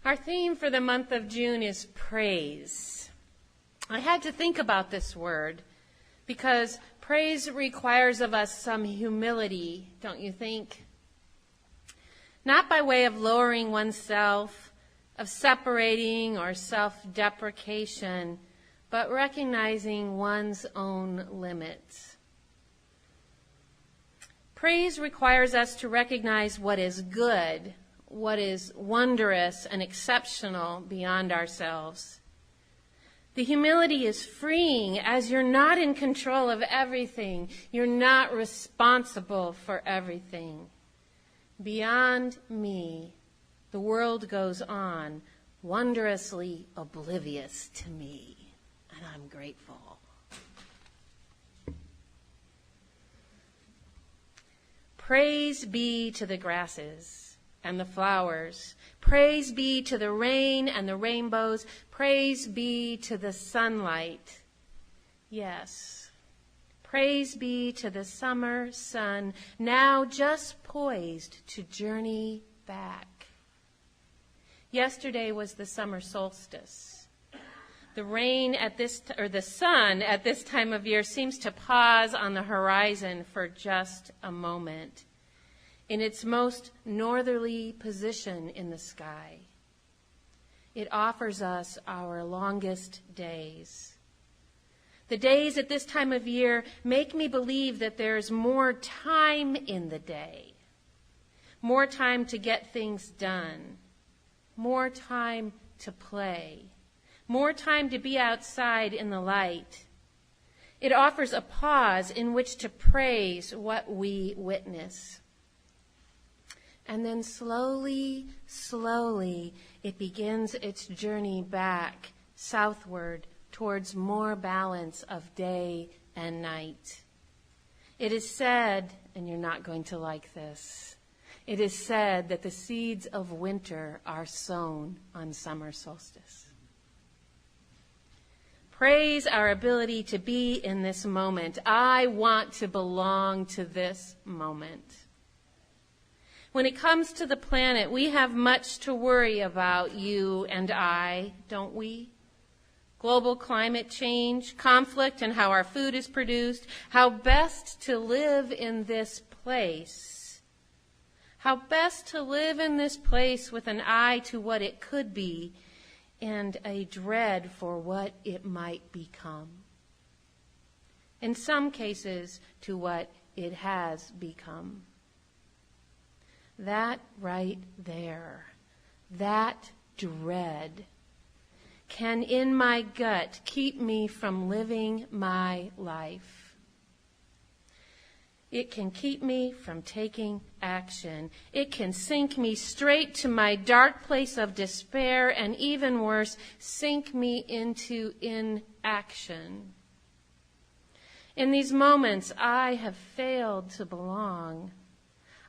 Our theme for the month of June is praise. I had to think about this word because praise requires of us some humility, don't you think? Not by way of lowering oneself, of separating or self-deprecation, but recognizing one's own limits. Praise requires us to recognize what is good, what is wondrous and exceptional beyond ourselves. The humility is freeing as you're not in control of everything. You're not responsible for everything. Beyond me, the world goes on, wondrously oblivious to me, and I'm grateful. Praise be to the grasses and the flowers. Praise be to the rain and the rainbows. Praise be to the sunlight. Yes, praise be to the summer sun, now just poised to journey back. Yesterday was the summer solstice. The rain the sun at this time of year seems to pause on the horizon for just a moment in its most northerly position in the sky. It offers us our longest days. The days at this time of year make me believe that there's more time in the day, more time to get things done, more time to play, more time to be outside in the light. It offers a pause in which to praise what we witness. And then slowly, slowly, it begins its journey back southward towards more balance of day and night. It is said, and you're not going to like this, it is said that the seeds of winter are sown on summer solstice. Praise our ability to be in this moment. I want to belong to this moment. When it comes to the planet, we have much to worry about, you and I, don't we? Global climate change, conflict and how our food is produced, how best to live in this place. How best to live in this place with an eye to what it could be and a dread for what it might become. In some cases, to what it has become. That right there, that dread, can in my gut keep me from living my life. It can keep me from taking action. It can sink me straight to my dark place of despair, and even worse, sink me into inaction. In these moments, I have failed to belong.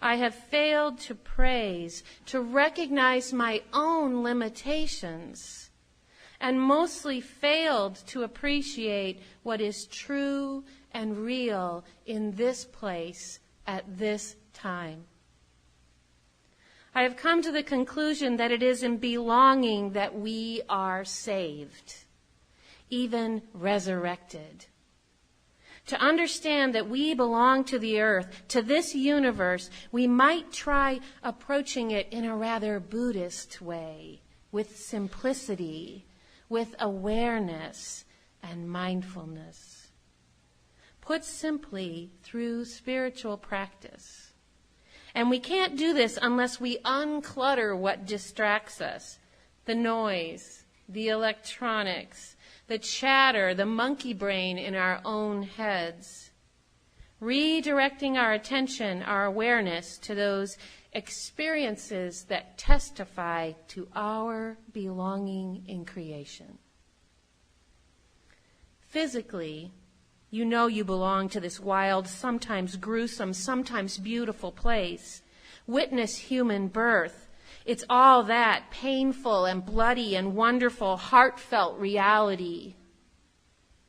I have failed to praise, to recognize my own limitations, and mostly failed to appreciate what is true and real in this place at this time. I have come to the conclusion that it is in belonging that we are saved, even resurrected. To understand that we belong to the earth, to this universe, we might try approaching it in a rather Buddhist way, with simplicity, with awareness and mindfulness. Put simply, through spiritual practice. And we can't do this unless we unclutter what distracts us, the noise, the electronics, the chatter, the monkey brain in our own heads, redirecting our attention, our awareness to those experiences that testify to our belonging in creation. Physically, you know you belong to this wild, sometimes gruesome, sometimes beautiful place. Witness human birth. It's all that painful and bloody and wonderful, heartfelt reality.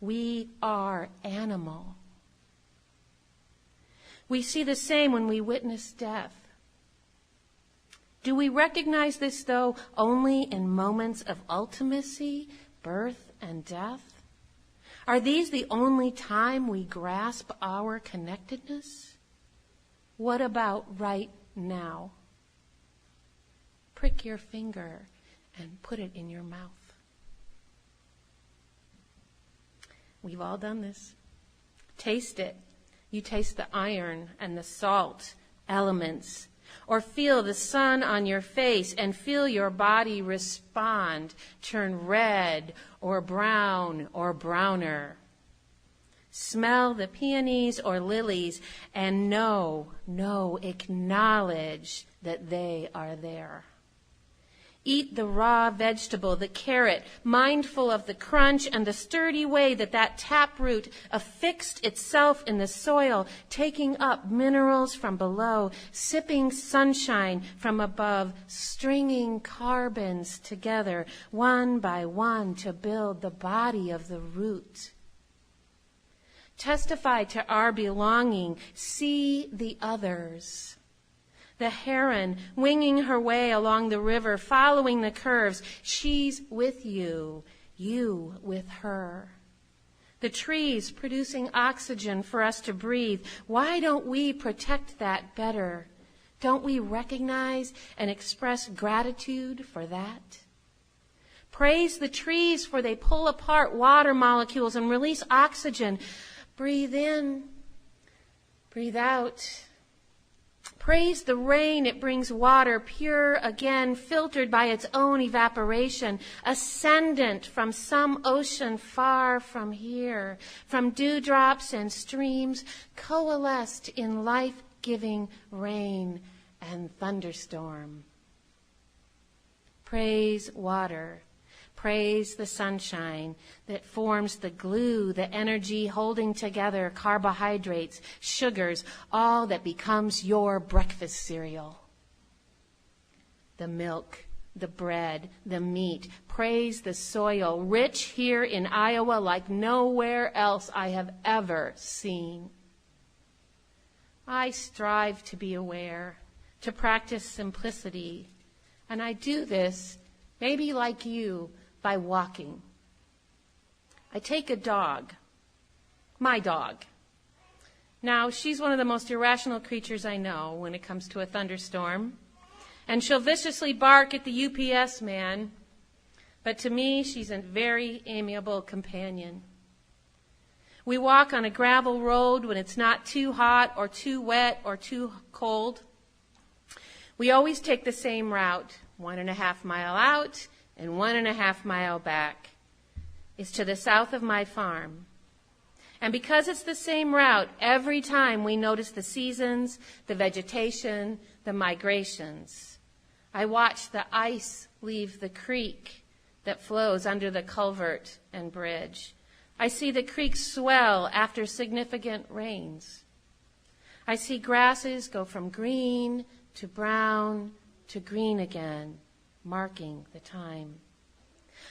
We are animal. We see the same when we witness death. Do we recognize this, though, only in moments of ultimacy, birth and death? Are these the only time we grasp our connectedness? What about right now? Prick your finger and put it in your mouth. We've all done this. Taste it. You taste the iron and the salt elements, or feel the sun on your face and feel your body respond, turn red or brown or browner. Smell the peonies or lilies and acknowledge that they are there. Eat the raw vegetable, the carrot, mindful of the crunch and the sturdy way that taproot affixed itself in the soil, taking up minerals from below, sipping sunshine from above, stringing carbons together, one by one, to build the body of the root. Testify to our belonging. See the others. The heron winging her way along the river, following the curves. She's with you, you with her. The trees producing oxygen for us to breathe. Why don't we protect that better? Don't we recognize and express gratitude for that? Praise the trees, for they pull apart water molecules and release oxygen. Breathe in, breathe out. Praise the rain. It brings water, pure again, filtered by its own evaporation, ascendant from some ocean far from here, from dewdrops and streams, coalesced in life-giving rain and thunderstorm. Praise water. Praise the sunshine that forms the glue, the energy holding together carbohydrates, sugars, all that becomes your breakfast cereal. The milk, the bread, the meat. Praise the soil, rich here in Iowa like nowhere else I have ever seen. I strive to be aware, to practice simplicity, and I do this, maybe like you, by walking. I take a dog, my dog. Now, she's one of the most irrational creatures I know when it comes to a thunderstorm, and she'll viciously bark at the UPS man, but to me, she's a very amiable companion. We walk on a gravel road when it's not too hot or too wet or too cold. We always take the same route, 1.5 miles out and 1.5 miles back. It's to the south of my farm. And because it's the same route, every time we notice the seasons, the vegetation, the migrations. I watch the ice leave the creek that flows under the culvert and bridge. I see the creek swell after significant rains. I see grasses go from green to brown to green again, marking the time.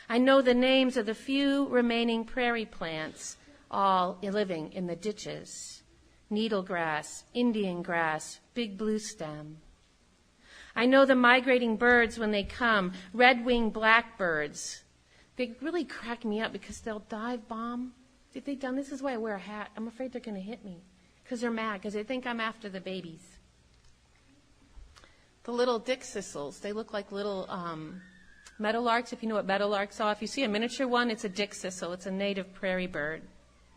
I know the names of the few remaining prairie plants, all living in the ditches. Needlegrass, Indian grass, big blue stem. I know the migrating birds when they come, red-winged blackbirds. They really crack me up because they'll dive bomb. If they've done, this is why I wear a hat. I'm afraid they're going to hit me because they're mad, because they think I'm after the babies. The little dickcissels, they look like little meadowlarks, if you know what meadowlarks are. If you see a miniature one, it's a dickcissel. It's a native prairie bird.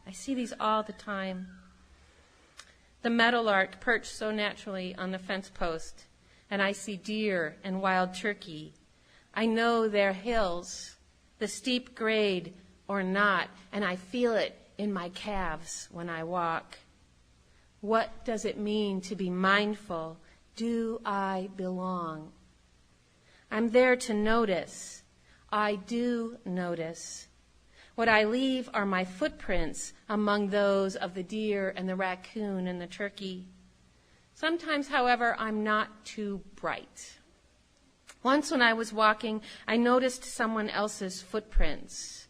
I see these all the time. The meadowlark perched so naturally on the fence post, and I see deer and wild turkey. I know their hills, the steep grade or not, and I feel it in my calves when I walk. What does it mean to be mindful? Do I belong? I'm there to notice. I do notice. What I leave are my footprints among those of the deer and the raccoon and the turkey. Sometimes, however, I'm not too bright. Once when I was walking, I noticed someone else's footprints.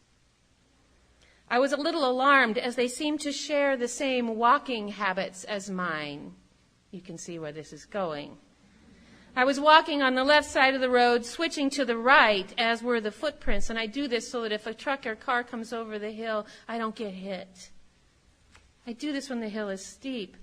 I was a little alarmed as they seemed to share the same walking habits as mine. You can see where this is going. I was walking on the left side of the road, switching to the right, as were the footprints, and I do this so that if a truck or car comes over the hill, I don't get hit. I do this when the hill is steep.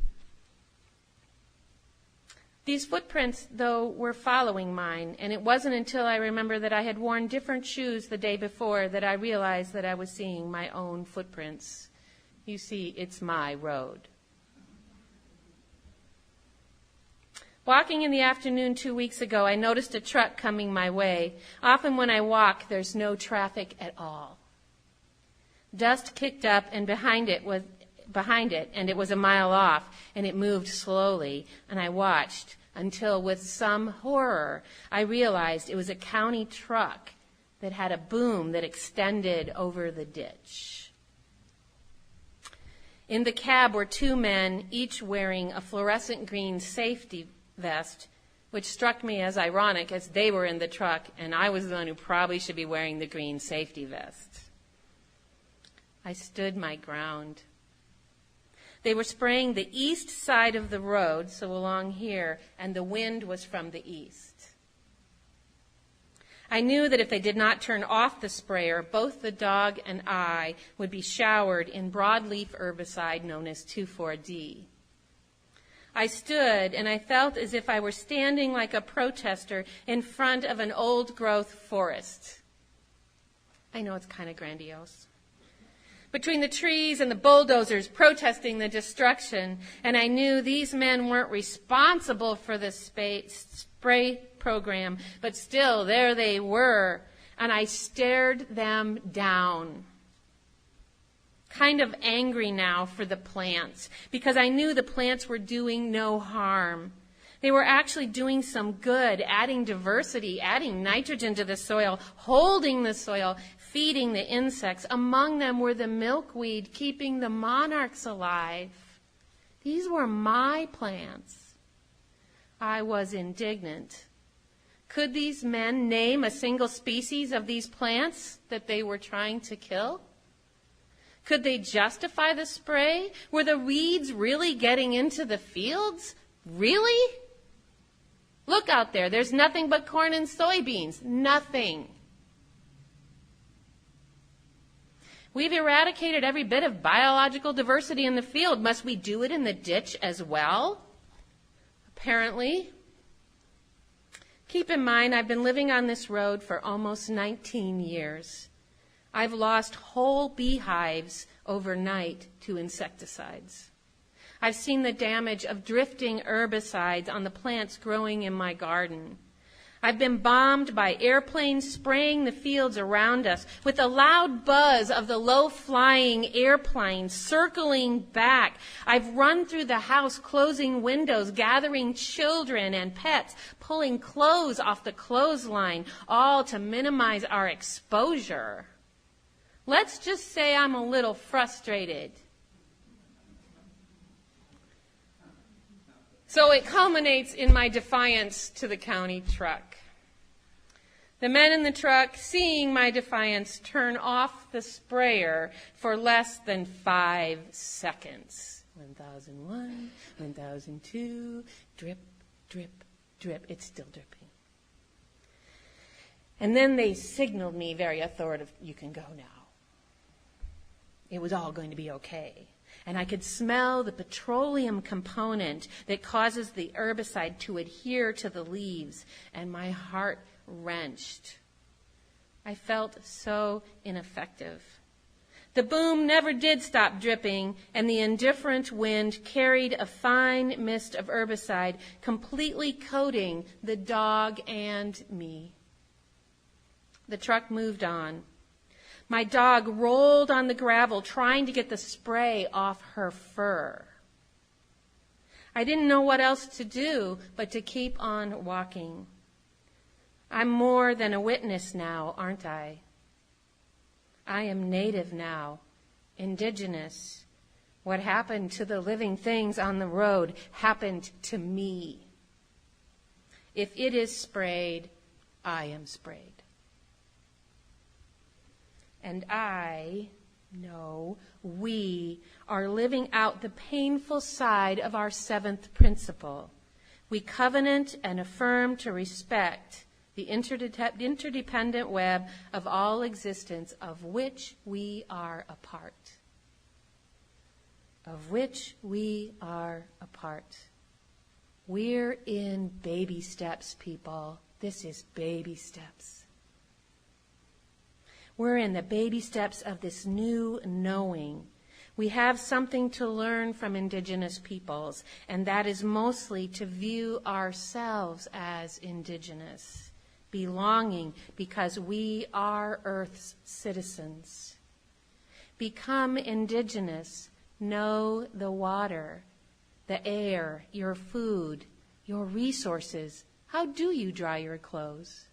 These footprints, though, were following mine, and it wasn't until I remembered that I had worn different shoes the day before that I realized that I was seeing my own footprints. You see, it's my road. Walking in the afternoon 2 weeks ago, I noticed a truck coming my way. Often when I walk, there's no traffic at all. Dust kicked up and behind it, and it was a mile off, and it moved slowly, and I watched until with some horror I realized it was a county truck that had a boom that extended over the ditch. In the cab were two men, each wearing a fluorescent green safety vest, which struck me as ironic as they were in the truck and I was the one who probably should be wearing the green safety vest. I stood my ground. They were spraying the east side of the road, so along here, and the wind was from the east. I knew that if they did not turn off the sprayer, both the dog and I would be showered in broadleaf herbicide known as 2,4-D. I stood, and I felt as if I were standing like a protester in front of an old-growth forest. I know it's kind of grandiose. Between the trees and the bulldozers protesting the destruction, and I knew these men weren't responsible for the spray program, but still, there they were, and I stared them down. Kind of angry now for the plants, because I knew the plants were doing no harm. They were actually doing some good, adding diversity, adding nitrogen to the soil, holding the soil, feeding the insects. Among them were the milkweed, keeping the monarchs alive. These were my plants. I was indignant. Could these men name a single species of these plants that they were trying to kill? Could they justify the spray? Were the weeds really getting into the fields? Really? Look out there. There's nothing but corn and soybeans. Nothing. We've eradicated every bit of biological diversity in the field. Must we do it in the ditch as well? Apparently. Keep in mind, I've been living on this road for almost 19 years. I've lost whole beehives overnight to insecticides. I've seen the damage of drifting herbicides on the plants growing in my garden. I've been bombed by airplanes spraying the fields around us with the loud buzz of the low-flying airplanes circling back. I've run through the house, closing windows, gathering children and pets, pulling clothes off the clothesline, all to minimize our exposure. Let's just say I'm a little frustrated. So it culminates in my defiance to the county truck. The men in the truck, seeing my defiance, turn off the sprayer for less than 5 seconds. 1001, 1002, drip, drip, drip. It's still dripping. And then they signaled me very authoritative, you can go now. It was all going to be okay. And I could smell the petroleum component that causes the herbicide to adhere to the leaves, and my heart wrenched. I felt so ineffective. The boom never did stop dripping, and the indifferent wind carried a fine mist of herbicide, completely coating the dog and me. The truck moved on. My dog rolled on the gravel, trying to get the spray off her fur. I didn't know what else to do but to keep on walking. I'm more than a witness now, aren't I? I am native now, indigenous. What happened to the living things on the road happened to me. If it is sprayed, I am sprayed. And we are living out the painful side of our 7th principle, We covenant and affirm to respect the interdependent web of all existence of which we are a part. Of which we are a part. We're in baby steps, people. This is baby steps. We're in the baby steps of this new knowing. We have something to learn from indigenous peoples, and that is mostly to view ourselves as indigenous, belonging because we are Earth's citizens. Become indigenous. Know the water, the air, your food, your resources. How do you dry your clothes?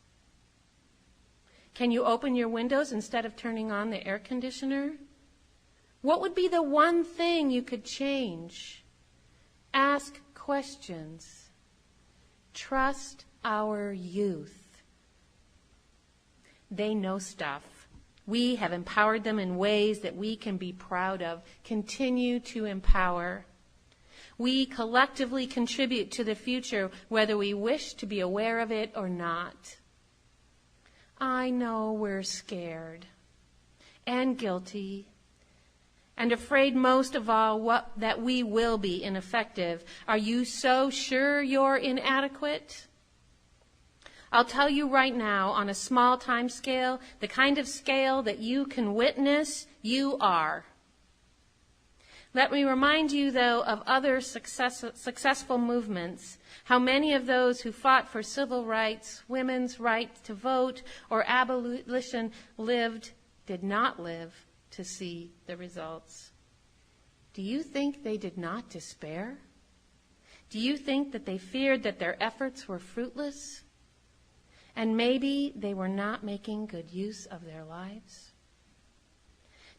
Can you open your windows instead of turning on the air conditioner? What would be the one thing you could change? Ask questions. Trust our youth. They know stuff. We have empowered them in ways that we can be proud of. Continue to empower. We collectively contribute to the future, whether we wish to be aware of it or not. I know we're scared and guilty and afraid most of all that we will be ineffective. Are you so sure you're inadequate? I'll tell you right now, on a small time scale, the kind of scale that you can witness, you are. Let me remind you, though, of other successful movements, how many of those who fought for civil rights, women's right to vote, or abolition did not live to see the results. Do you think they did not despair? Do you think that they feared that their efforts were fruitless? And maybe they were not making good use of their lives?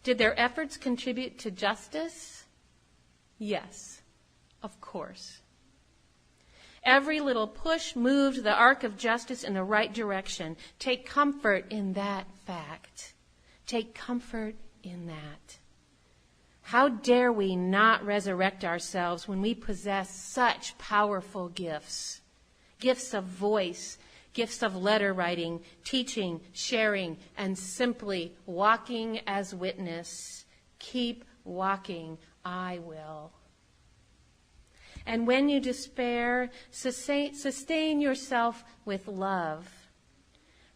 Did their efforts contribute to justice? Yes, of course. Every little push moved the arc of justice in the right direction. Take comfort in that fact. Take comfort in that. How dare we not resurrect ourselves when we possess such powerful gifts? Gifts of voice, gifts of letter writing, teaching, sharing, and simply walking as witness. Keep walking. I will. And when you despair, sustain yourself with love.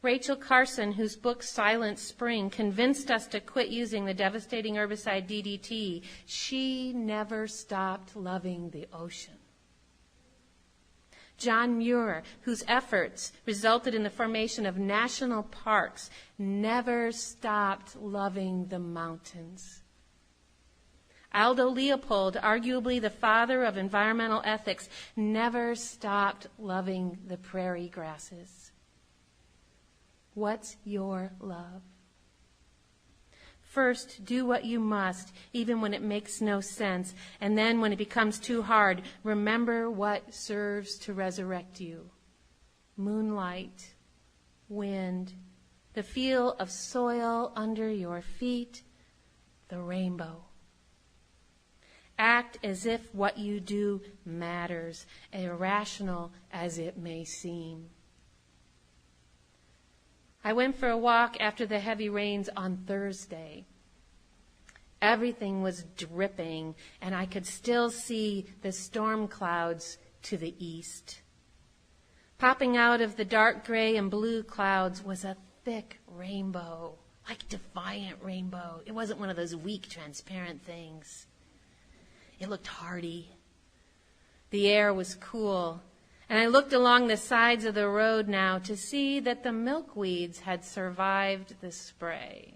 Rachel Carson, whose book Silent Spring convinced us to quit using the devastating herbicide DDT, she never stopped loving the ocean. John Muir, whose efforts resulted in the formation of national parks, never stopped loving the mountains. Aldo Leopold, arguably the father of environmental ethics, never stopped loving the prairie grasses. What's your love? First, do what you must, even when it makes no sense. And then when it becomes too hard, remember what serves to resurrect you. Moonlight, wind, the feel of soil under your feet, the rainbow. Act as if what you do matters, irrational as it may seem. I went for a walk after the heavy rains on Thursday. Everything was dripping, and I could still see the storm clouds to the east. Popping out of the dark gray and blue clouds was a thick rainbow, like defiant rainbow. It wasn't one of those weak, transparent things. It looked hardy. The air was cool. And I looked along the sides of the road now to see that the milkweeds had survived the spray.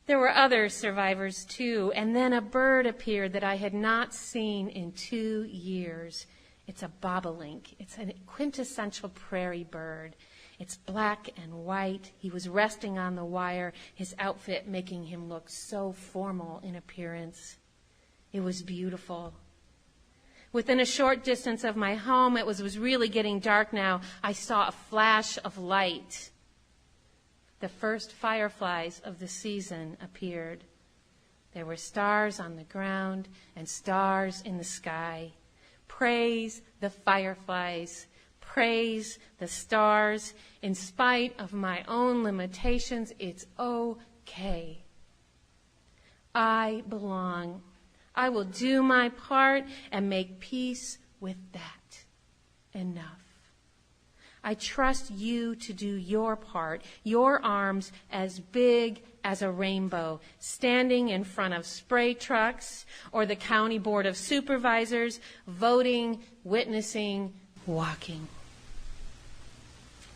There were other survivors too, and then a bird appeared that I had not seen in 2 years. It's a bobolink. It's a quintessential prairie bird. It's black and white. He was resting on the wire, his outfit making him look so formal in appearance. It was beautiful. Within a short distance of my home, it was really getting dark now, I saw a flash of light. The first fireflies of the season appeared. There were stars on the ground and stars in the sky. Praise the fireflies. Praise the stars. In spite of my own limitations, it's okay. I belong. I will do my part and make peace with that. Enough. I trust you to do your part, your arms as big as a rainbow, standing in front of spray trucks or the county board of supervisors, voting, witnessing, walking.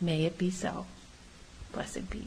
May it be so. Blessed be.